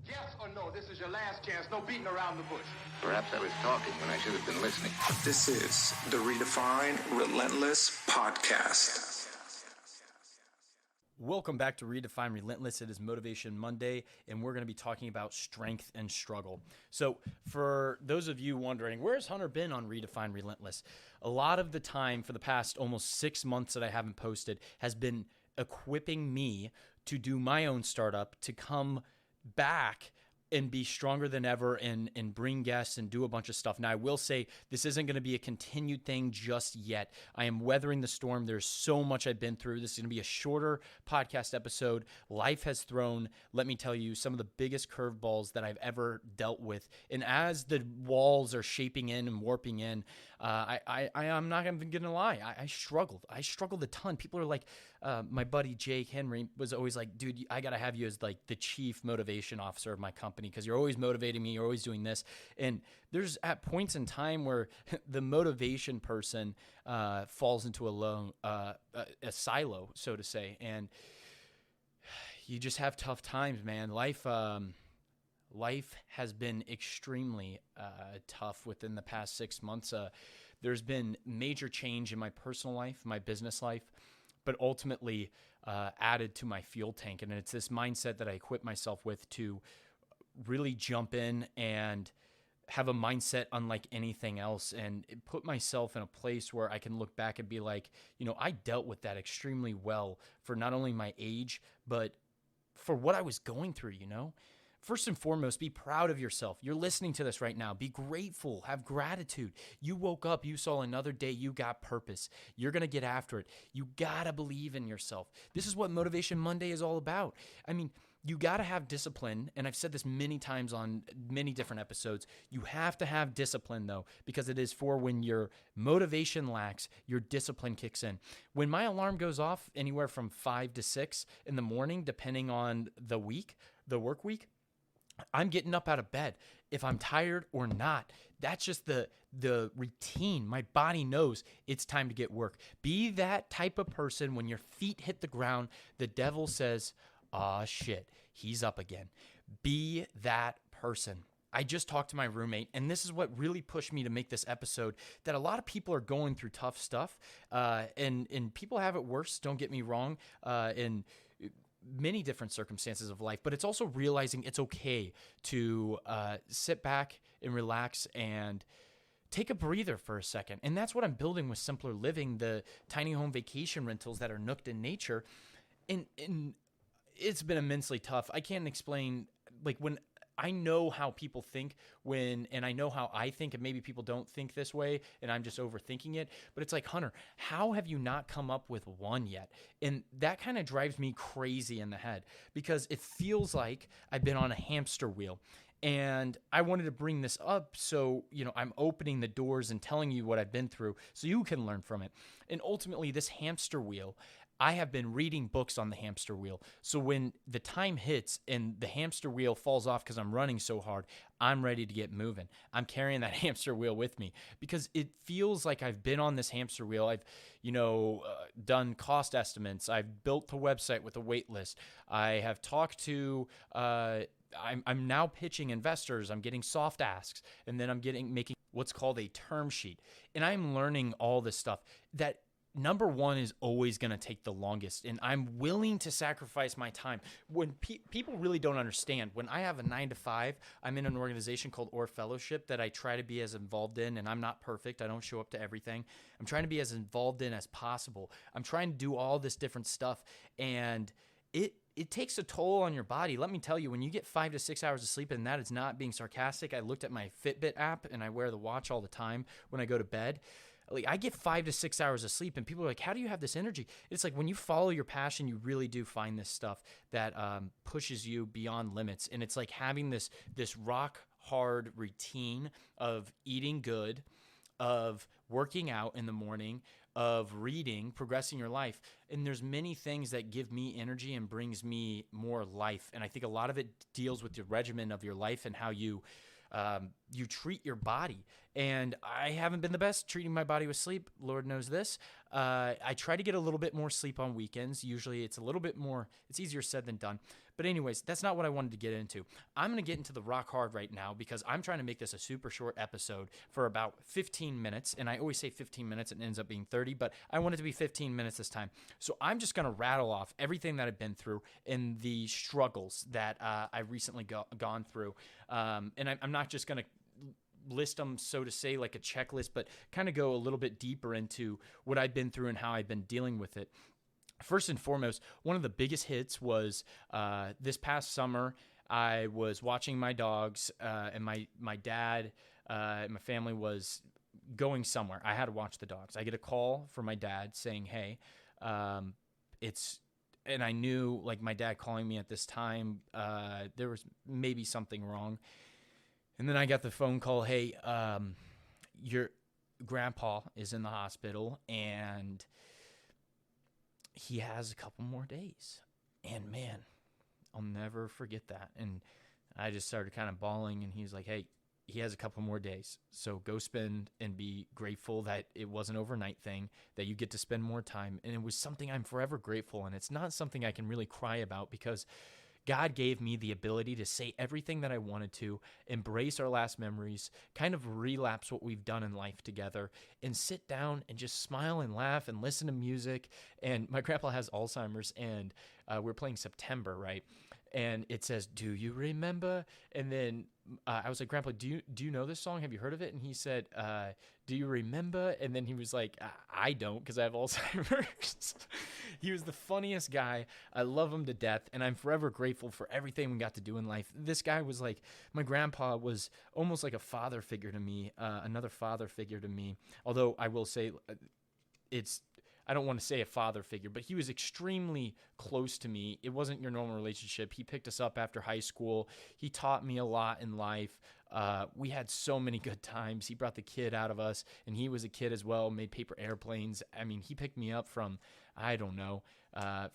Yes or no, this is your last chance. No beating around the bush. Perhaps I was talking when I should have been listening. This is the Redefine Relentless podcast. Welcome back to Redefine Relentless. It is Motivation Monday, and we're going to be talking about strength and struggle. So for those of you wondering, where's Hunter been on Redefine Relentless? A lot of the time for the past almost 6 months that I haven't posted has been equipping me to do my own startup, to come back and be stronger than ever and bring guests and do a bunch of stuff. Now, I will say this isn't going to be a continued thing just yet. I am weathering the storm. There's so much I've been through. This is going to be a shorter podcast episode. Life has thrown, let me tell you, some of the biggest curveballs that I've ever dealt with. And as the walls are shaping in and warping in, I'm not even going to lie. I struggled. I struggled a ton. People are like, my buddy Jake Henry was always like, dude, I got to have you as like the chief motivation officer of my company, because you're always motivating me, you're always doing this. And there's at points in time where the motivation person falls into a silo, so to say, and you just have tough times, man. Life has been extremely tough within the past 6 months. There's been major change in my personal life, my business life, but ultimately added to my fuel tank. And it's this mindset that I equip myself with to really jump in and have a mindset unlike anything else, and put myself in a place where I can look back and be like, you know, I dealt with that extremely well for not only my age, but for what I was going through, you know? First and foremost, be proud of yourself. You're listening to this right now. Be grateful. Have gratitude. You woke up. You saw another day. You got purpose. You're going to get after it. You got to believe in yourself. This is what Motivation Monday is all about. I mean, you got to have discipline. And I've said this many times on many different episodes. You have to have discipline, though, because it is for when your motivation lacks, your discipline kicks in. When my alarm goes off anywhere from 5 to 6 in the morning, depending on the work week, I'm getting up out of bed if I'm tired or not. That's just the routine. My body knows it's time to get work. Be that type of person when your feet hit the ground, the devil says, "Ah, shit, he's up again." Be that person. I just talked to my roommate, and this is what really pushed me to make this episode, that a lot of people are going through tough stuff, and people have it worse, don't get me wrong, in many different circumstances of life, but it's also realizing it's okay to sit back and relax and take a breather for a second. And that's what I'm building with Simpler Living, the tiny home vacation rentals that are nooked in nature. And it's been immensely tough. I can't explain, like, when I know how people think and I know how I think, and maybe people don't think this way and I'm just overthinking it, but it's like, Hunter, how have you not come up with one yet? And that kind of drives me crazy in the head, because it feels like I've been on a hamster wheel. And I wanted to bring this up so, you know, I'm opening the doors and telling you what I've been through so you can learn from it. And ultimately, this hamster wheel, I have been reading books on the hamster wheel. So when the time hits and the hamster wheel falls off because I'm running so hard, I'm ready to get moving. I'm carrying that hamster wheel with me because it feels like I've been on this hamster wheel. I've, done cost estimates. I've built the website with a wait list. I have talked to, I'm now pitching investors. I'm getting soft asks, and then I'm making what's called a term sheet. And I'm learning all this stuff that number one is always going to take the longest, and I'm willing to sacrifice my time. When people really don't understand, when I have a 9 to 5, I'm in an organization called Or Fellowship that I try to be as involved in, and I'm not perfect. I don't show up to everything. I'm trying to be as involved in as possible. I'm trying to do all this different stuff, and it takes a toll on your body. Let me tell you, when you get 5 to 6 hours of sleep, and that is not being sarcastic. I looked at my Fitbit app, and I wear the watch all the time when I go to bed. Like, I get 5 to 6 hours of sleep, and people are like, how do you have this energy? It's like when you follow your passion, you really do find this stuff that pushes you beyond limits. And it's like having this rock hard routine of eating good, of working out in the morning, of reading, progressing your life. And there's many things that give me energy and brings me more life. And I think a lot of it deals with the regimen of your life and how you treat your body. And I haven't been the best treating my body with sleep. Lord knows this. I try to get a little bit more sleep on weekends. Usually it's a little bit more, it's easier said than done. But anyways, that's not what I wanted to get into. I'm going to get into the rock hard right now because I'm trying to make this a super short episode for about 15 minutes. And I always say 15 minutes and it ends up being 30, but I want it to be 15 minutes this time. So I'm just going to rattle off everything that I've been through and the struggles that I've recently gone through. And I'm not just going to list them, so to say, like a checklist, but kind of go a little bit deeper into what I've been through and how I've been dealing with it. First and foremost, one of the biggest hits was this past summer. I was watching my dogs, and my dad and my family was going somewhere. I had to watch the dogs. I get a call from my dad saying, "Hey, and I knew, like, my dad calling me at this time, there was maybe something wrong. And then I got the phone call, "Hey, your grandpa is in the hospital and he has a couple more days." And man, I'll never forget that. And I just started kind of bawling, and he's like, "Hey, he has a couple more days. So go spend and be grateful that it was an overnight thing, that you get to spend more time." And it was something I'm forever grateful. And it's not something I can really cry about because God gave me the ability to say everything that I wanted to, embrace our last memories, kind of relapse what we've done in life together, and sit down and just smile and laugh and listen to music. And my grandpa has Alzheimer's, and we're playing September, right? And it says, "Do you remember?" And then I was like, "Grandpa, do you know this song? Have you heard of it?" And he said, "Do you remember?" And then he was like, "I don't, because I have Alzheimer's." He was the funniest guy. I love him to death, and I'm forever grateful for everything we got to do in life. This guy was like, my grandpa was almost like a father figure to me, another father figure to me. Although I will say I don't want to say a father figure, but he was extremely close to me. It wasn't your normal relationship. He picked us up after high school. He taught me a lot in life. We had so many good times. He brought the kid out of us, and he was a kid as well, made paper airplanes. I mean, he picked me up from, I don't know,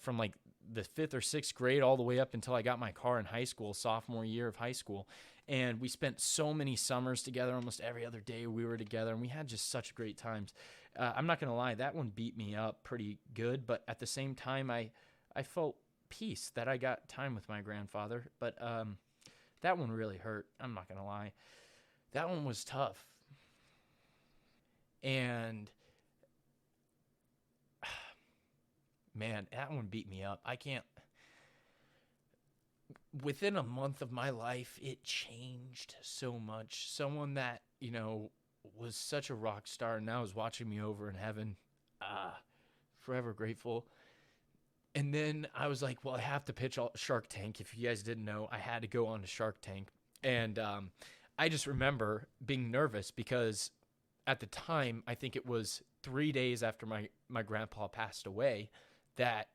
from like the 5th or 6th grade all the way up until I got my car in high school, sophomore year of high school. And we spent so many summers together. Almost every other day we were together, and we had just such great times. I'm not going to lie, that one beat me up pretty good, but at the same time, I felt peace that I got time with my grandfather. But that one really hurt. I'm not going to lie. That one was tough. And man, that one beat me up. Within a month of my life, it changed so much. Someone that, was such a rock star and now is watching me over in heaven. Forever grateful. And then I was like, well, I have to pitch Shark Tank. If you guys didn't know, I had to go on to Shark Tank. And I just remember being nervous because at the time, I think it was 3 days after my grandpa passed away, that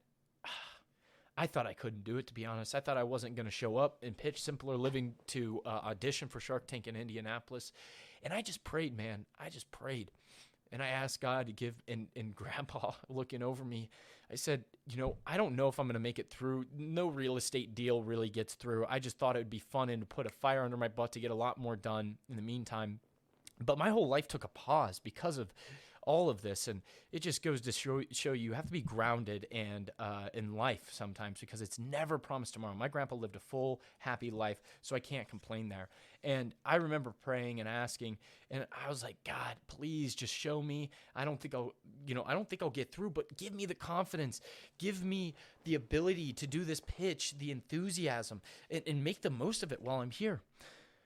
I thought I couldn't do it, to be honest. I thought I wasn't going to show up and pitch Simpler Living to audition for Shark Tank in Indianapolis. And I just prayed, man. I just prayed. And I asked God to give, and Grandpa looking over me, I said, I don't know if I'm going to make it through. No real estate deal really gets through. I just thought it would be fun and to put a fire under my butt to get a lot more done in the meantime. But my whole life took a pause because of all of this, and it just goes to show you have to be grounded and in life sometimes, because it's never promised tomorrow. My grandpa lived a full, happy life, so I can't complain there. And I remember praying and asking, and I was like, God, please just show me. I don't think I'll get through, but give me the confidence, give me the ability to do this pitch, the enthusiasm, and make the most of it while I'm here.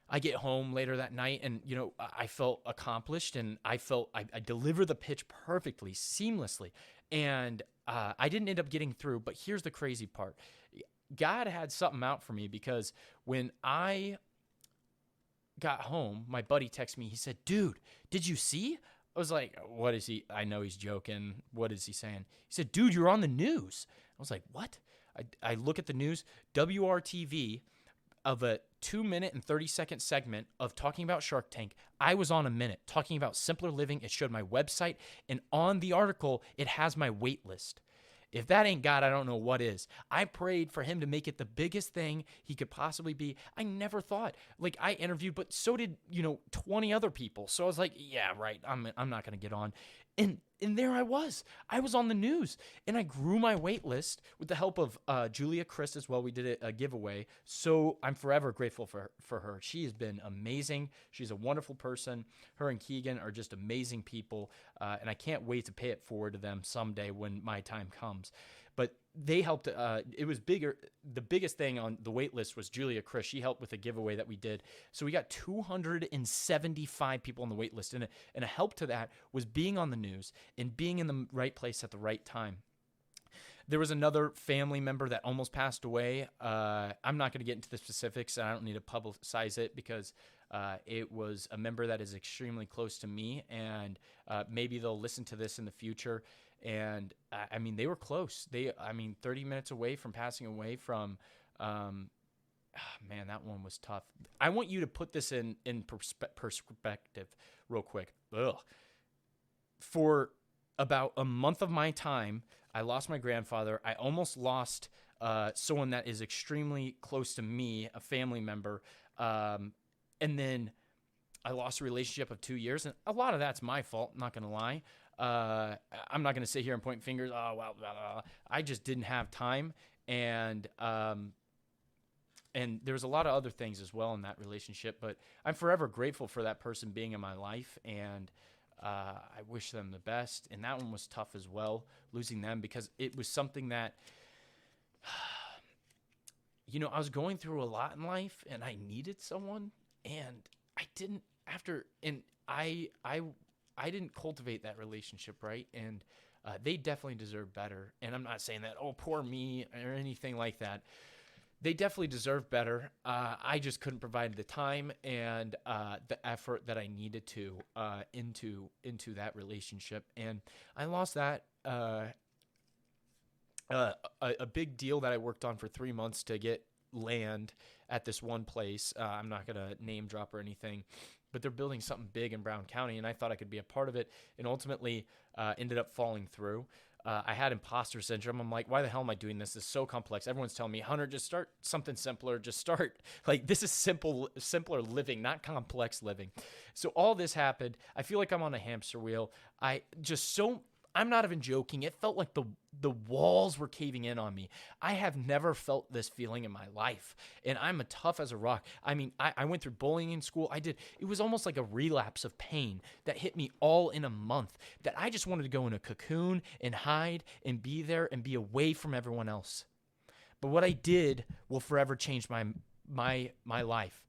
I get home later that night and, I felt accomplished, and I felt I delivered the pitch perfectly, seamlessly. And I didn't end up getting through, but here's the crazy part. God had something out for me, because when I got home, my buddy texted me. He said, "Dude, did you see?" I was like, "What is he?" I know he's joking. What is he saying? He said, "Dude, you're on the news." I was like, "What?" I look at the news, WRTV, of a 2-minute and 30-second segment of talking about Shark Tank. I was on a minute talking about Simpler Living. It showed my website, and on the article, it has my wait list. If that ain't God, I don't know what is. I prayed for him to make it the biggest thing he could possibly be. I never thought, I interviewed, but so did, 20 other people. So I was like, yeah, right. I'm not going to get on. And And there I was on the news, and I grew my wait list with the help of Julia Christ as well. We did a giveaway. So I'm forever grateful for her. She has been amazing. She's a wonderful person. Her and Keegan are just amazing people. And I can't wait to pay it forward to them someday when my time comes. But they helped. It was bigger. The biggest thing on the wait list was Julia Christ. She helped with a giveaway that we did. So we got 275 people on the wait list. And a help to that was being on the news and being in the right place at the right time. There was another family member that almost passed away. I'm not going to get into the specifics, and I don't need to publicize it because it was a member that is extremely close to me, and maybe they'll listen to this in the future. And I mean, they were close. 30 minutes away from passing away from, man, that one was tough. I want you to put this in perspective real quick. For about a month of my time, I lost my grandfather. I almost lost someone that is extremely close to me, a family member. And then I lost a relationship of 2 years. And a lot of that's my fault, I'm not going to lie. I'm not going to sit here and point fingers. Oh, well, blah, blah, blah. I just didn't have time. And there was a lot of other things as well in that relationship. But I'm forever grateful for that person being in my life. And I wish them the best. And that one was tough as well, losing them, because it was something that, I was going through a lot in life and I needed someone, and I didn't I didn't cultivate that relationship, right? And they definitely deserve better. And I'm not saying that, oh, poor me or anything like that. They definitely deserve better. I just couldn't provide the time and the effort that I needed to into that relationship. And I lost that. A big deal that I worked on for 3 months to get land at this one place. I'm not going to name drop or anything, but they're building something big in Brown County, and I thought I could be a part of it, and ultimately ended up falling through. I had imposter syndrome. I'm like, why the hell am I doing this? This is so complex. Everyone's telling me, Hunter, just start something simpler. Just start. Like, this is simpler living, not complex living. So all this happened. I feel like I'm on a hamster wheel. I'm not even joking. It felt like the walls were caving in on me. I have never felt this feeling in my life, and I'm a tough as a rock. I mean, I went through bullying in school. It was almost like a relapse of pain that hit me all in a month, that I just wanted to go in a cocoon and hide and be there and be away from everyone else. But what I did will forever change my life.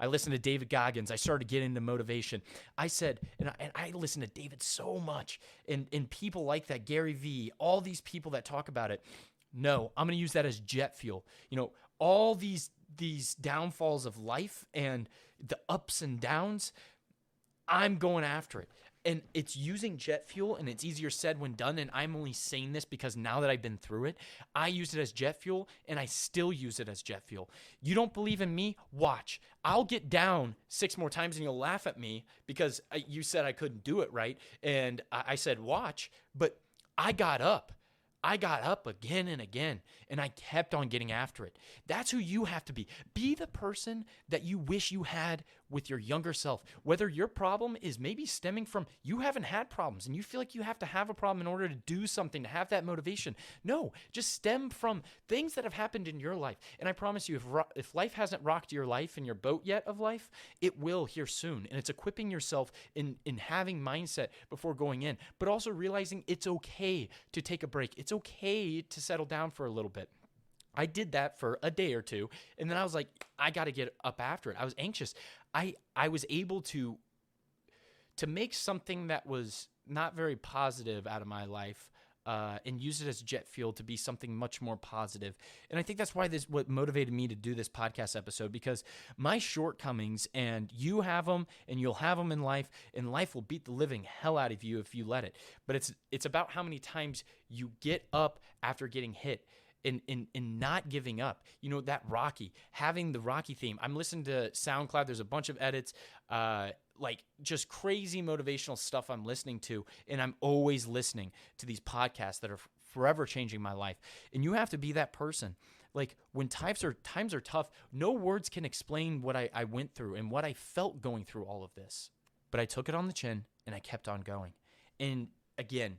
I listened to David Goggins. I started getting into motivation. I said, and I listened to David so much, and people like that, Gary Vee, all these people that talk about it. No, I'm going to use that as jet fuel. All these downfalls of life and the ups and downs, I'm going after it. And it's using jet fuel, and it's easier said when done. And I'm only saying this because now that I've been through it, I use it as jet fuel, and I still use it as jet fuel. You don't believe in me? Watch. I'll get down 6 more times, and you'll laugh at me because you said I couldn't do it right. And I said, watch. But I got up. I got up again and again, and I kept on getting after it. That's who you have to be. Be the person that you wish you had with your younger self. Whether your problem is maybe stemming from you haven't had problems and you feel like you have to have a problem in order to do something, to have that motivation. No, just stem from things that have happened in your life. And I promise you, if life hasn't rocked your life and your boat yet of life, it will here soon. And it's equipping yourself in having mindset before going in, but also realizing it's okay to take a break. It's okay to settle down for a little bit. I did that for a day or two, and then I was like, I got to get up after it. I was anxious. I was able to make something that was not very positive out of my life and use it as jet fuel to be something much more positive. And I think that's why what motivated me to do this podcast episode, because my shortcomings, and you have them and you'll have them in life, and life will beat the living hell out of you if you let it. But it's about how many times you get up after getting hit. In not giving up. That having the Rocky theme. I'm listening to SoundCloud. There's a bunch of edits, like just crazy motivational stuff I'm listening to. And I'm always listening to these podcasts that are forever changing my life. And you have to be that person. Like, when times are tough, no words can explain what I went through and what I felt going through all of this. But I took it on the chin and I kept on going. And again,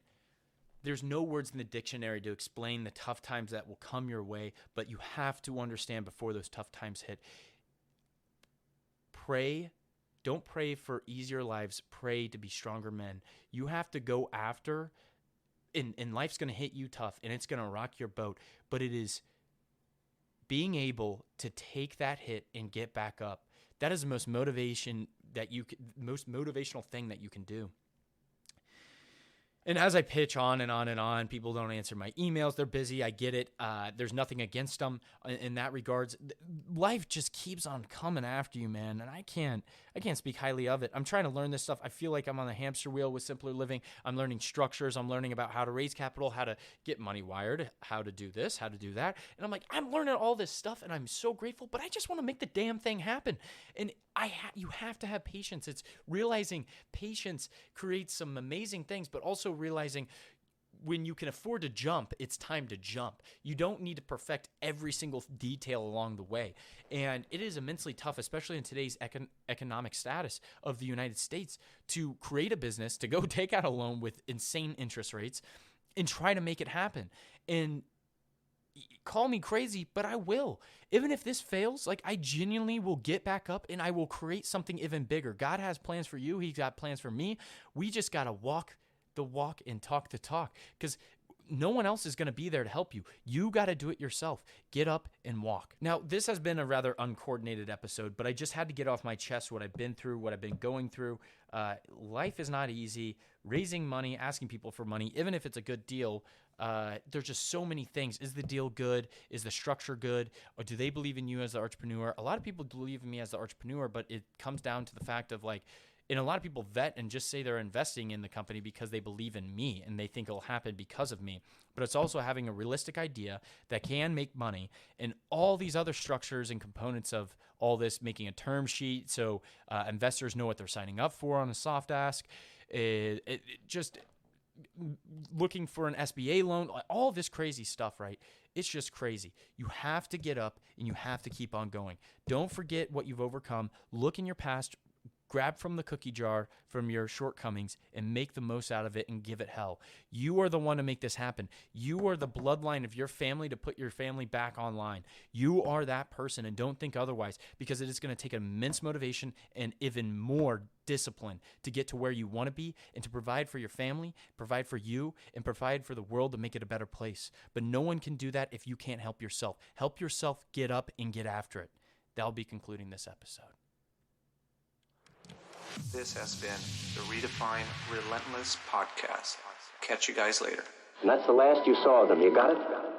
there's no words in the dictionary to explain the tough times that will come your way, but you have to understand before those tough times hit. Pray. Don't pray for easier lives. Pray to be stronger men. You have to go after, and life's going to hit you tough, and it's going to rock your boat, but it is being able to take that hit and get back up. That is the most motivational thing that you can do. And as I pitch on and on and on, people don't answer my emails. They're busy. I get it. There's nothing against them in that regards. Life just keeps on coming after you, man. And I can't speak highly of it. I'm trying to learn this stuff. I feel like I'm on the hamster wheel with Simpler Living. I'm learning structures. I'm learning about how to raise capital, how to get money wired, how to do this, how to do that. And I'm like, I'm learning all this stuff, and I'm so grateful, but I just want to make the damn thing happen. And you have to have patience. It's realizing patience creates some amazing things, but also realizing when you can afford to jump, it's time to jump. You don't need to perfect every single detail along the way. And it is immensely tough, especially in today's economic status of the United States, to create a business, to go take out a loan with insane interest rates and try to make it happen. And call me crazy, but I will. Even if this fails, like, I genuinely will get back up and I will create something even bigger. God has plans for you. He's got plans for me. We just got to walk the walk and talk the talk, because no one else is going to be there to help you. You got to do it yourself. Get up and walk. Now, this has been a rather uncoordinated episode, but I just had to get off my chest what I've been through, what I've been going through. Life is not easy. Raising money, asking people for money, even if it's a good deal, there's just so many things. Is the deal good? Is the structure good? Or do they believe in you as the entrepreneur? A lot of people believe in me as the entrepreneur, but it comes down to the fact of, like, and a lot of people vet and just say they're investing in the company because they believe in me and they think it'll happen because of me. But it's also having a realistic idea that can make money, and all these other structures and components of all this, making a term sheet so investors know what they're signing up for on a soft ask, just looking for an SBA loan, all this crazy stuff, right? It's just crazy. You have to get up and you have to keep on going. Don't forget what you've overcome. Look in your past. Grab from the cookie jar from your shortcomings and make the most out of it and give it hell. You are the one to make this happen. You are the bloodline of your family to put your family back online. You are that person, and don't think otherwise, because it is going to take immense motivation and even more discipline to get to where you want to be and to provide for your family, provide for you, and provide for the world to make it a better place. But no one can do that if you can't help yourself. Help yourself get up and get after it. That'll be concluding this episode. This has been the Redefine Relentless podcast. Catch you guys later. And that's the last you saw of them. You got it?